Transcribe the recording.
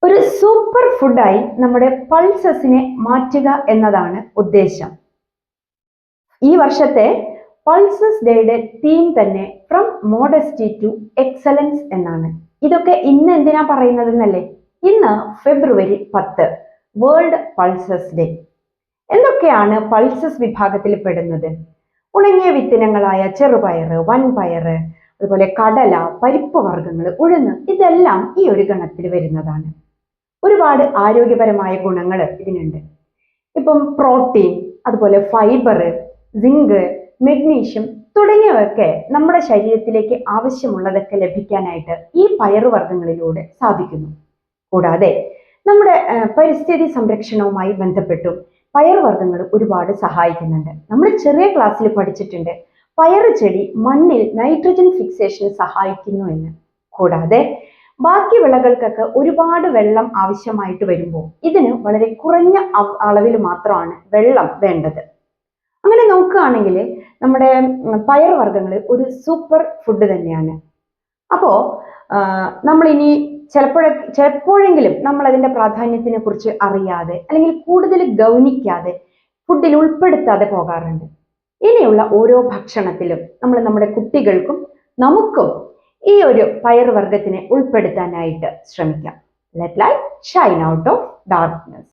ഒരു സൂപ്പർ ഫുഡായി നമ്മുടെ പൾസസിനെ മാറ്റുക എന്നതാണ് ഉദ്ദേശം. ഈ വർഷത്തെ പൾസസ് ഡേയുടെ തീം തന്നെ ഫ്രം മോഡസ്റ്റി ടു എക്സലൻസ് എന്നാണ്. ഇതൊക്കെ ഇന്ന് എന്തിനാ പറയുന്നതെന്നല്ലേ? ഇന്ന് ഫെബ്രുവരി 10 വേൾഡ് പൾസസ് ഡേ. എന്തൊക്കെയാണ് പൾസസ് വിഭാഗത്തിൽ പെടുന്നത്? ഉണങ്ങിയ വിത്തിനങ്ങളായ ചെറുപയറ്, വൻപയറ്, അതുപോലെ കടല, പരിപ്പ് വർഗ്ഗങ്ങൾ, ഉഴുന്ന്, ഇതെല്ലാം ഈ ഒരു ഗണത്തിൽ വരുന്നതാണ്. ഒരുപാട് ആരോഗ്യപരമായ ഗുണങ്ങൾ ഇതിനുണ്ട്. ഇപ്പം പ്രോട്ടീൻ, അതുപോലെ ഫൈബർ, സിങ്ക്, മെഗ്നീഷ്യം തുടങ്ങിയവയൊക്കെ നമ്മുടെ ശരീരത്തിലേക്ക് ആവശ്യമുള്ളതൊക്കെ ലഭിക്കാനായിട്ട് ഈ പയറുവർഗ്ഗങ്ങളിലൂടെ സാധിക്കുന്നു. കൂടാതെ നമ്മുടെ പരിസ്ഥിതി സംരക്ഷണവുമായി ബന്ധപ്പെട്ടും പയറുവർഗ്ഗങ്ങൾ ഒരുപാട് സഹായിക്കുന്നുണ്ട്. നമ്മൾ ചെറിയ ക്ലാസ്സിൽ പഠിച്ചിട്ടുണ്ട് പയറ് ചെടി മണ്ണിൽ നൈട്രജൻ ഫിക്സേഷന് സഹായിക്കുന്നു എന്ന്. കൂടാതെ ബാക്കി വിളകൾക്കൊക്കെ ഒരുപാട് വെള്ളം ആവശ്യമായിട്ട് വരുമ്പോൾ ഇതിന് വളരെ കുറഞ്ഞ അളവിൽ മാത്രമാണ് വെള്ളം വേണ്ടത്. അങ്ങനെ നോക്കുകയാണെങ്കിൽ നമ്മുടെ പയറുവർഗ്ഗങ്ങൾ ഒരു സൂപ്പർ ഫുഡ് തന്നെയാണ്. അപ്പോൾ നമ്മളിനി ചിലപ്പോഴെങ്കിലും നമ്മൾ അതിന്റെ പ്രാധാന്യത്തിനെ കുറിച്ച് അറിയാതെ അല്ലെങ്കിൽ കൂടുതൽ ഗൗനിക്കാതെ ഫുഡിൽ ഉൾപ്പെടുത്താതെ പോകാറുണ്ട്. ഇനിയുള്ള ഓരോ ഭക്ഷണത്തിലും നമ്മൾ നമ്മുടെ കുട്ടികൾക്കും നമുക്കും ഈ ഒരു പയറുവർഗ്ഗത്തിനെ ഉൾപ്പെടുത്താനായിട്ട് ശ്രമിക്കാം. Let light Shine out of darkness.